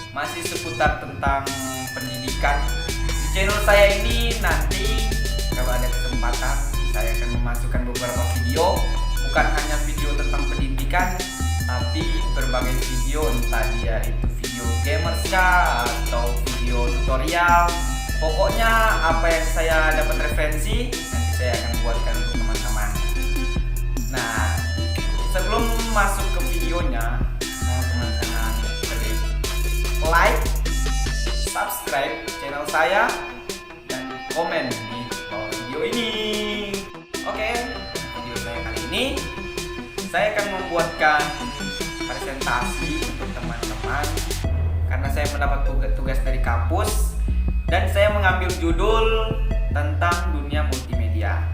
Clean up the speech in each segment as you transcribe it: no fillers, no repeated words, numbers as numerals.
masih seputar tentang pendidikan. Di channel saya ini nanti kalau ada kesempatan saya akan memasukkan beberapa video, bukan hanya video tentang pendidikan, tapi berbagai video, entah dia itu video gamers kah atau video tutorial. Pokoknya apa yang saya dapat referensi nanti saya akan buatkan untuk teman-teman. Nah, sebelum masuk ke videonya, mohon teman-teman klik like, subscribe channel saya, dan komen di bawah video ini. Oke, video saya kali ini saya akan membuatkan presentasi untuk teman-teman karena saya mendapat tugas dari kampus dan saya mengambil judul tentang dunia multimedia.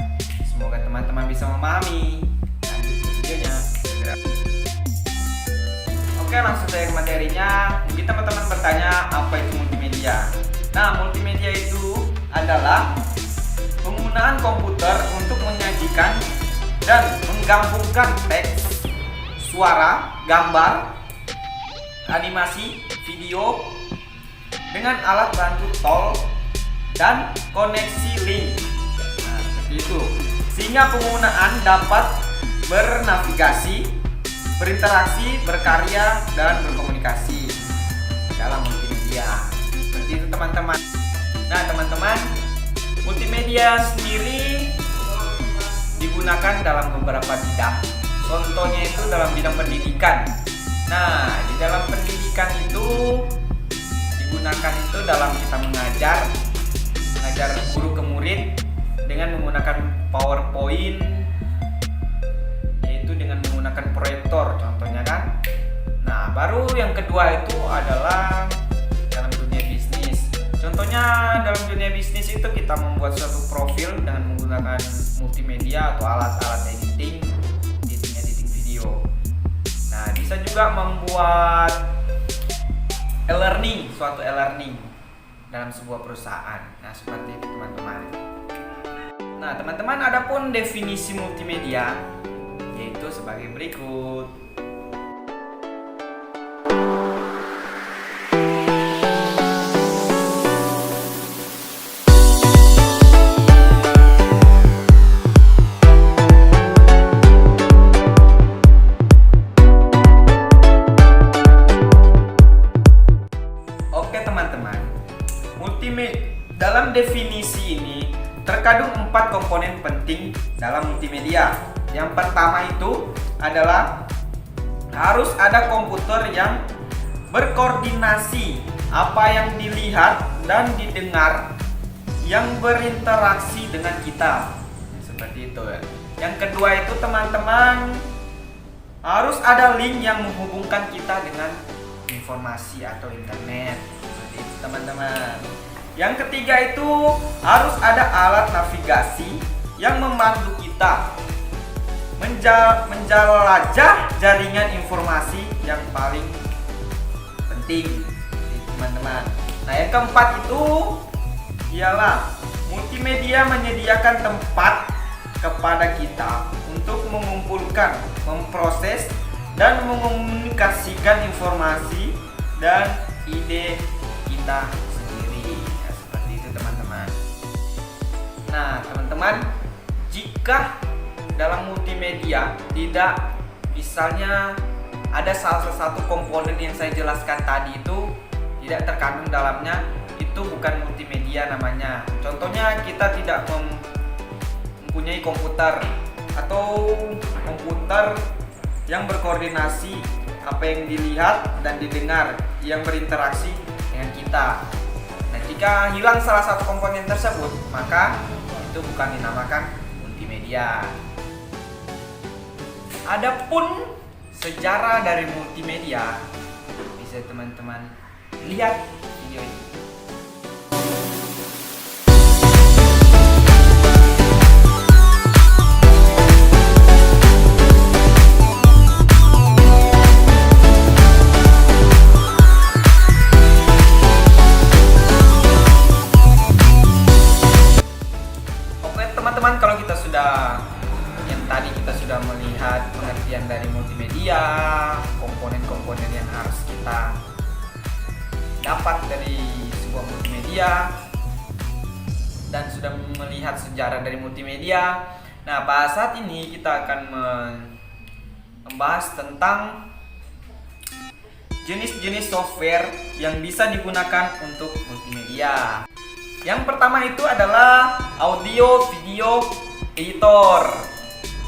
Semoga teman-teman bisa memahami. Lanjut ke videonya. Oke, langsung saya ke materinya. Mungkin teman-teman bertanya, apa itu multimedia? Nah, multimedia itu adalah penggunaan komputer untuk menyajikan dan menggabungkan teks, suara, gambar, animasi, video dengan alat bantu tol dan koneksi link. Nah, seperti itu. Sehingga penggunaan dapat bernavigasi, berinteraksi, berkarya, dan berkomunikasi dalam multimedia. Seperti itu teman-teman. Nah teman-teman, multimedia sendiri digunakan dalam beberapa bidang. Contohnya itu dalam bidang pendidikan. Nah, di dalam pendidikan itu digunakan itu dalam kita mengajar guru ke murid dengan menggunakan PowerPoint, yaitu dengan menggunakan proyektor contohnya kan. Nah, baru yang kedua itu adalah dalam dunia bisnis. Contohnya dalam dunia bisnis itu kita membuat suatu profil dengan menggunakan multimedia atau alat-alat editing video. Nah, bisa juga membuat suatu e-learning dalam sebuah perusahaan. Nah, seperti itu teman-teman. Nah, teman-teman, adapun definisi multimedia yaitu sebagai berikut. Dalam definisi ini terkandung 4 komponen penting dalam multimedia. Yang pertama itu adalah harus ada komputer yang berkoordinasi apa yang dilihat dan didengar, yang berinteraksi dengan kita. Seperti itu ya. Yang kedua itu teman-teman, harus ada link yang menghubungkan kita dengan informasi atau internet. Seperti itu teman-teman. Yang ketiga itu harus ada alat navigasi yang membantu kita menjelajah jaringan informasi yang paling penting, teman-teman. Nah, yang keempat itu ialah multimedia menyediakan tempat kepada kita untuk mengumpulkan, memproses, dan mengomunikasikan informasi dan ide kita. Nah teman-teman, jika dalam multimedia tidak, misalnya ada salah satu komponen yang saya jelaskan tadi itu tidak terkandung dalamnya, itu bukan multimedia namanya. Contohnya kita tidak mempunyai komputer atau komputer yang berkoordinasi apa yang dilihat dan didengar, yang berinteraksi dengan kita. Nah, jika hilang salah satu komponen tersebut, maka itu bukan dinamakan multimedia. Adapun sejarah dari multimedia bisa teman-teman lihat video ini. Teman-teman, kalau kita sudah melihat pengertian dari multimedia, komponen-komponen yang harus kita pendapat dari sebuah multimedia dan sudah melihat sejarah dari multimedia. Nah, pada saat ini kita akan membahas tentang jenis-jenis software yang bisa digunakan untuk multimedia. Yang pertama itu adalah audio video editor.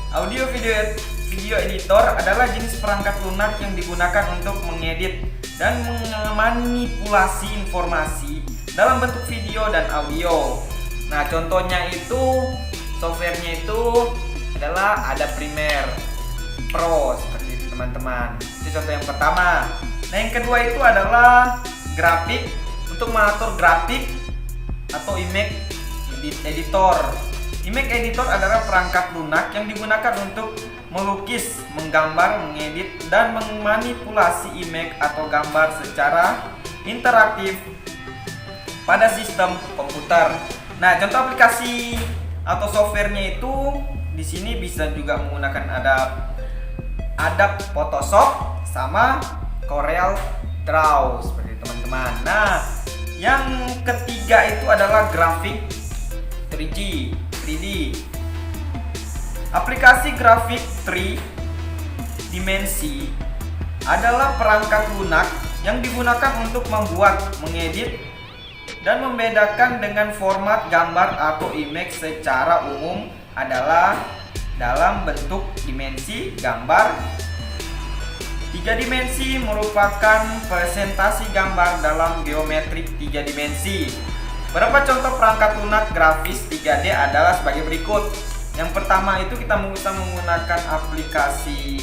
Audio video editor adalah jenis perangkat lunak yang digunakan untuk mengedit dan memanipulasi informasi dalam bentuk video dan audio. Nah, contohnya itu softwarenya itu adalah ada Premiere Pro seperti itu teman-teman. Itu contoh yang pertama. Nah, yang kedua itu adalah grafik, untuk mengatur grafik atau image editor. Image editor adalah perangkat lunak yang digunakan untuk melukis, menggambar, mengedit, dan memanipulasi image atau gambar secara interaktif pada sistem komputer. Nah, contoh aplikasi atau softwarenya itu di sini bisa juga menggunakan Adobe Photoshop sama Corel Draw seperti itu teman-teman. Nah, yang ketiga itu adalah grafik 3D. Aplikasi grafik 3 dimensi adalah perangkat lunak yang digunakan untuk membuat, mengedit, dan membedakan dengan format gambar atau image secara umum adalah dalam bentuk dimensi gambar. 3 dimensi merupakan presentasi gambar dalam geometrik 3 dimensi. Beberapa contoh perangkat lunak grafis 3D adalah sebagai berikut. Yang pertama itu kita bisa menggunakan aplikasi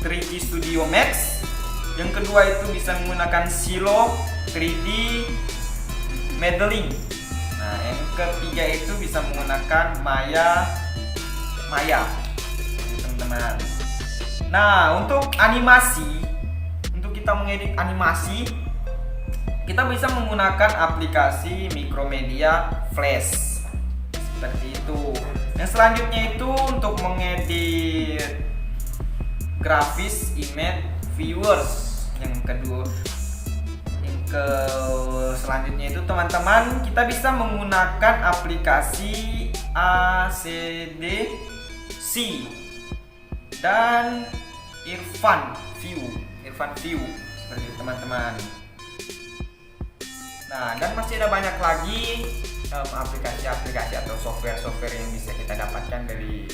3D Studio Max. Yang kedua itu bisa menggunakan Silo 3D Modeling. Nah, yang ketiga itu bisa menggunakan Maya, teman-teman. Nah, untuk animasi, untuk kita mengedit animasi, kita bisa menggunakan aplikasi Micromedia Flash seperti itu. Yang selanjutnya itu untuk mengedit grafis image viewers. Selanjutnya itu teman-teman, kita bisa menggunakan aplikasi ACDC dan Irfan View seperti itu teman-teman. Nah, dan masih ada banyak lagi aplikasi-aplikasi atau software-software yang bisa kita dapatkan dari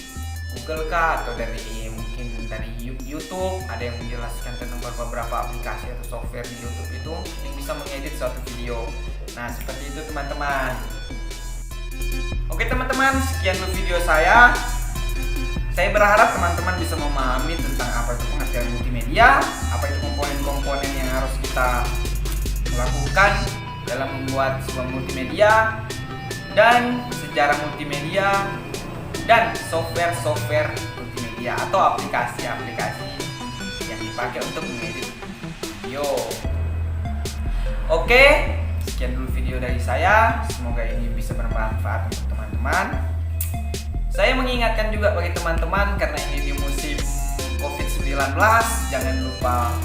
Google kah, atau dari mungkin dari YouTube. Ada yang menjelaskan tentang beberapa aplikasi atau software di YouTube itu yang bisa mengedit suatu video. Nah, seperti itu teman-teman. Oke teman-teman, sekian dulu video saya. Saya berharap teman-teman bisa memahami tentang apa itu pengertian multimedia, apa itu komponen-komponen yang harus kita lakukan dalam membuat sebuah multimedia, dan sejarah multimedia, dan software-software multimedia atau aplikasi-aplikasi yang dipakai untuk mengedit video. Oke, sekian dulu video dari saya. Semoga ini bisa bermanfaat untuk teman-teman. Saya mengingatkan juga bagi teman-teman, karena ini di musim COVID-19, jangan lupa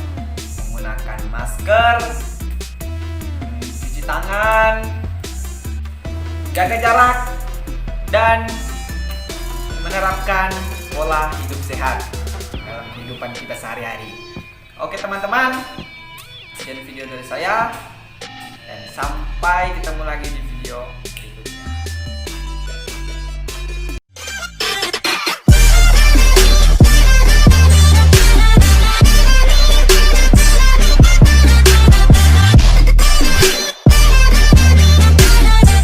menggunakan masker, cuci tangan, jaga jarak, dan menerapkan pola hidup sehat dalam kehidupan kita sehari-hari. Oke teman-teman, sekian video dari saya, dan sampai ketemu lagi di video